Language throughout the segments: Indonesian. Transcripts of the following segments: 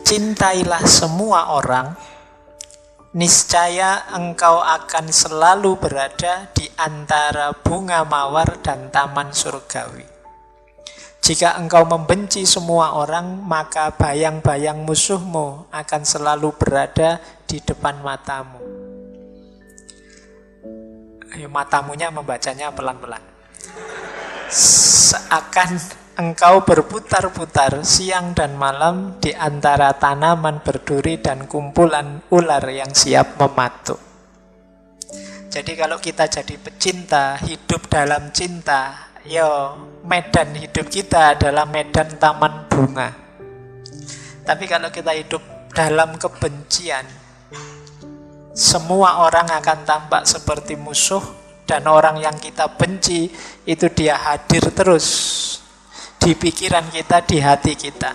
cintailah semua orang, niscaya engkau akan selalu berada di antara bunga mawar dan taman surgawi. Jika engkau membenci semua orang, maka bayang-bayang musuhmu akan selalu berada di depan matamu. Ayo, matamunya membacanya pelan-pelan. Seakan engkau berputar-putar siang dan malam di antara tanaman berduri dan kumpulan ular yang siap mematuk. Jadi kalau kita jadi pecinta, hidup dalam cinta, medan hidup kita adalah medan taman bunga. Tapi kalau kita hidup dalam kebencian, semua orang akan tampak seperti musuh, dan orang yang kita benci itu dia hadir terus di pikiran kita, di hati kita.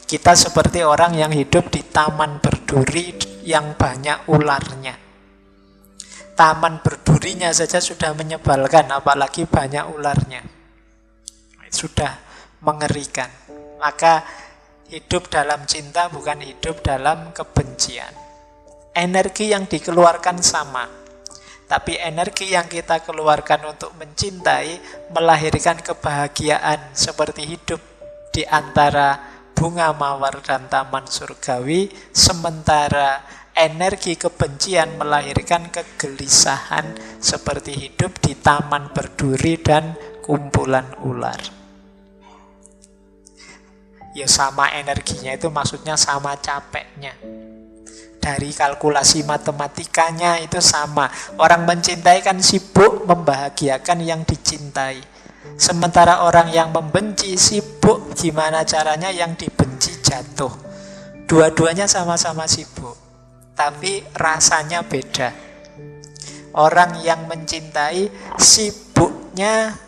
Kita seperti orang yang hidup di taman berduri yang banyak ularnya. Taman berdurinya saja sudah menyebalkan, apalagi banyak ularnya. Sudah mengerikan. Maka hidup dalam cinta bukan hidup dalam kebencian. Energi yang dikeluarkan sama, tapi energi yang kita keluarkan untuk mencintai melahirkan kebahagiaan seperti hidup di antara bunga mawar dan taman surgawi, sementara energi kebencian melahirkan kegelisahan seperti hidup di taman berduri dan kumpulan ular. Ya sama energinya itu maksudnya sama capeknya. Dari kalkulasi matematikanya itu sama. Orang mencintai kan sibuk membahagiakan yang dicintai. Sementara orang yang membenci sibuk gimana caranya yang dibenci jatuh. Dua-duanya sama-sama sibuk, tapi rasanya beda. Orang yang mencintai sibuknya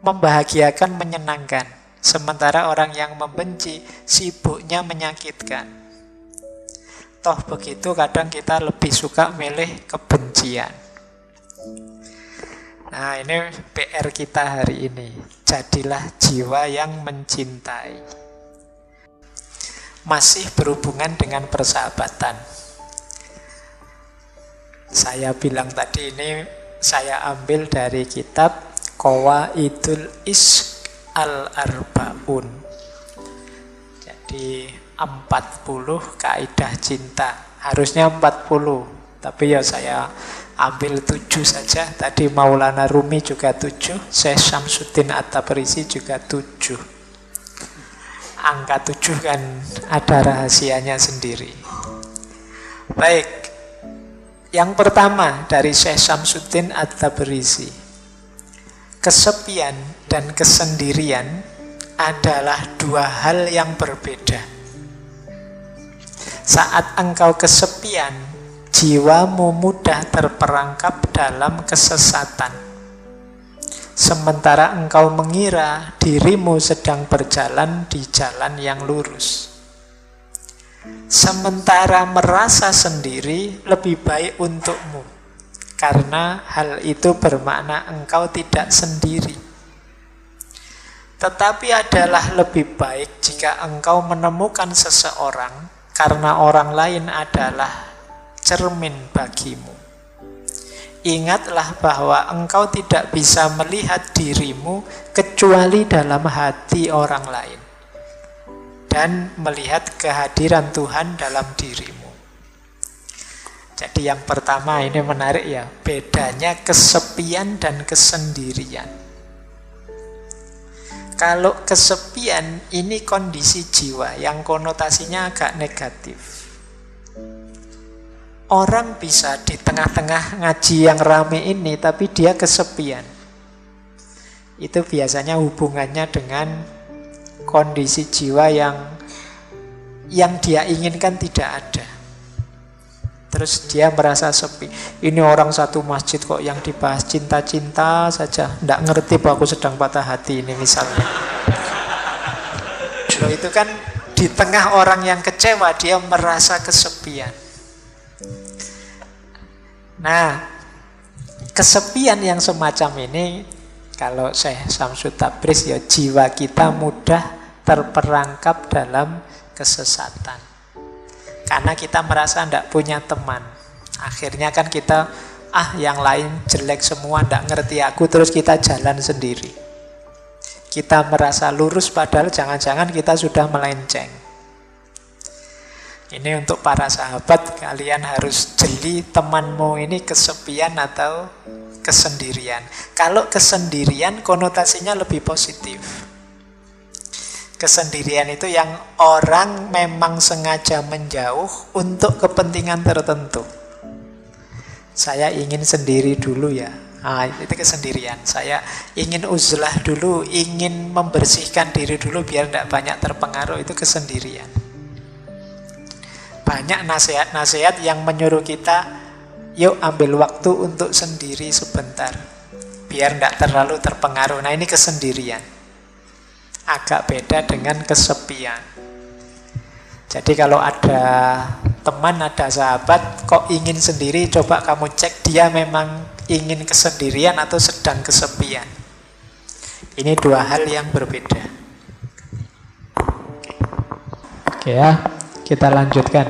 membahagiakan, menyenangkan. Sementara orang yang membenci sibuknya menyakitkan. Toh begitu kadang kita lebih suka milih kebencian. Nah, ini PR kita hari ini. Jadilah jiwa yang mencintai. Masih berhubungan dengan persahabatan. Saya bilang tadi ini saya ambil dari kitab Qawaidul Ishq al-Arba'un. Jadi 40 kaidah cinta. Harusnya 40, tapi ya saya ambil 7 saja. Tadi Maulana Rumi juga 7, Syekh Syamsuddin At-Tabrisi juga 7. Angka 7 kan ada rahasianya sendiri. Baik, yang pertama dari Syekh Syamsuddin At-Tabrisi, kesepian dan kesendirian adalah dua hal yang berbeda. Saat engkau kesepian, jiwamu mudah terperangkap dalam kesesatan. Sementara engkau mengira dirimu sedang berjalan di jalan yang lurus. Sementara merasa sendiri lebih baik untukmu, karena hal itu bermakna engkau tidak sendiri. Tetapi adalah lebih baik jika engkau menemukan seseorang, karena orang lain adalah cermin bagimu. Ingatlah bahwa engkau tidak bisa melihat dirimu kecuali dalam hati orang lain, dan melihat kehadiran Tuhan dalam dirimu. Jadi yang pertama ini menarik ya, bedanya kesepian dan kesendirian. Kalau kesepian ini kondisi jiwa yang konotasinya agak negatif. Orang bisa di tengah-tengah ngaji yang rame ini, tapi dia kesepian. Itu biasanya hubungannya dengan kondisi jiwa yang dia inginkan tidak ada. Terus dia merasa sepi. Ini orang satu masjid kok yang dibahas cinta-cinta saja, nggak ngerti bahwa aku sedang patah hati ini misalnya. Loh, itu kan di tengah orang yang kecewa dia merasa kesepian. Nah, kesepian yang semacam ini, kalau Syekh Syamsut Tabriz ya, jiwa kita mudah terperangkap dalam kesesatan. Karena kita merasa tidak punya teman. Akhirnya kan kita, yang lain jelek semua, tidak ngerti aku, terus kita jalan sendiri. Kita merasa lurus padahal jangan-jangan kita sudah melenceng. Ini untuk para sahabat, kalian harus jeli temanmu ini kesepian atau kesendirian. Kalau kesendirian konotasinya lebih positif. Kesendirian itu yang orang memang sengaja menjauh untuk kepentingan tertentu. Saya ingin sendiri dulu ya. Itu kesendirian. Saya ingin uzlah dulu, ingin membersihkan diri dulu biar tidak banyak terpengaruh, itu kesendirian. Banyak nasihat-nasihat yang menyuruh kita, yuk ambil waktu untuk sendiri sebentar, biar tidak terlalu terpengaruh. Nah, ini kesendirian. Agak beda dengan kesepian. Jadi kalau ada teman, ada sahabat, kok ingin sendiri, coba kamu cek dia memang ingin kesendirian atau sedang kesepian. Ini dua hal yang berbeda. Oke ya, kita lanjutkan.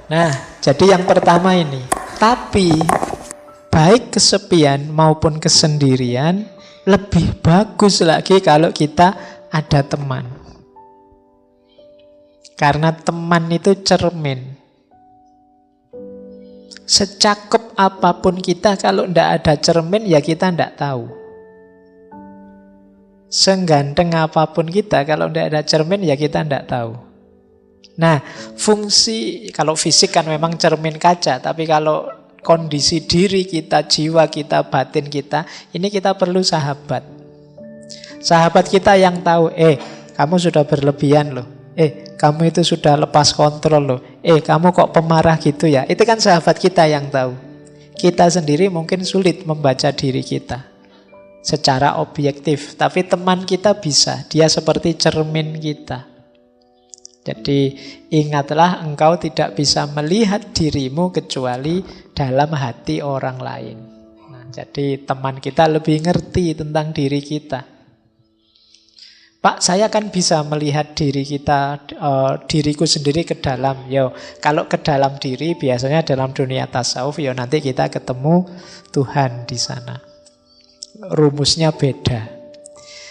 Nah, jadi yang pertama ini. Tapi, baik kesepian maupun kesendirian, lebih bagus lagi kalau kita ada teman. Karena teman itu cermin. Secakep apapun kita, kalau tidak ada cermin, ya kita tidak tahu. Seganteng apapun kita, kalau tidak ada cermin, ya kita tidak tahu. Nah, fungsi, kalau fisik kan memang cermin kaca, tapi kalau kondisi diri kita, jiwa kita, batin kita, ini kita perlu sahabat. Sahabat kita yang tahu, kamu sudah berlebihan loh. Kamu itu sudah lepas kontrol loh. Kamu kok pemarah gitu ya. Itu kan sahabat kita yang tahu. Kita sendiri mungkin sulit membaca diri kita secara objektif, tapi teman kita bisa. Dia seperti cermin kita. Jadi ingatlah, engkau tidak bisa melihat dirimu kecuali dalam hati orang lain. Nah, jadi teman kita lebih ngerti tentang diri kita. Pak, saya kan bisa melihat diri kita, diriku sendiri ke dalam. Kalau ke dalam diri, biasanya dalam dunia tasawuf, nanti kita ketemu Tuhan di sana. Rumusnya beda.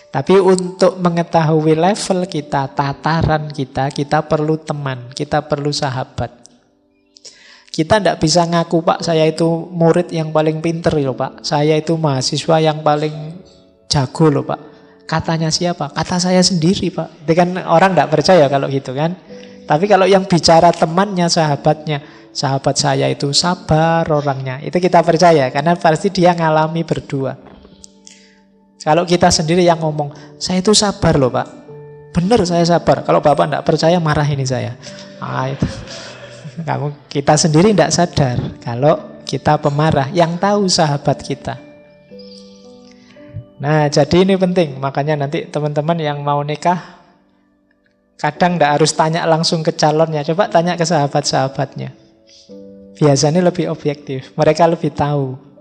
Tapi untuk mengetahui level kita, tataran kita perlu teman, kita perlu sahabat. Kita tidak bisa ngaku, Pak, saya itu murid yang paling pinter loh, Pak. Saya itu mahasiswa yang paling jago loh, Pak. Katanya siapa? Kata saya sendiri, Pak. Itu kan orang tidak percaya kalau gitu kan. Tapi kalau yang bicara temannya, sahabatnya, sahabat saya itu sabar orangnya, itu kita percaya, karena pasti dia ngalami berdua. Kalau kita sendiri yang ngomong, saya itu sabar loh, Pak. Benar saya sabar. Kalau Bapak tidak percaya, marah ini saya. Itu. Kita sendiri tidak sadar kalau kita pemarah. Yang tahu sahabat kita. Nah, jadi ini penting. Makanya nanti teman-teman yang mau nikah, kadang tidak harus tanya langsung ke calonnya. Coba tanya ke sahabat-sahabatnya. Biasanya lebih objektif. Mereka lebih tahu.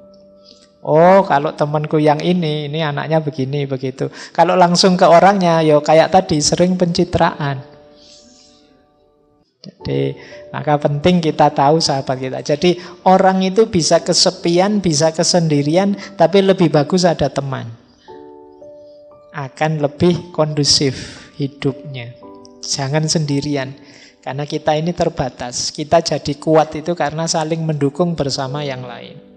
Oh, kalau temanku yang ini anaknya begini, begitu. Kalau langsung ke orangnya, kayak tadi, sering pencitraan. Jadi, maka penting kita tahu sahabat kita. Jadi, orang itu bisa kesepian, bisa kesendirian, tapi lebih bagus ada teman. Akan lebih kondusif hidupnya. Jangan sendirian. Karena kita ini terbatas. Kita jadi kuat itu karena saling mendukung bersama yang lain.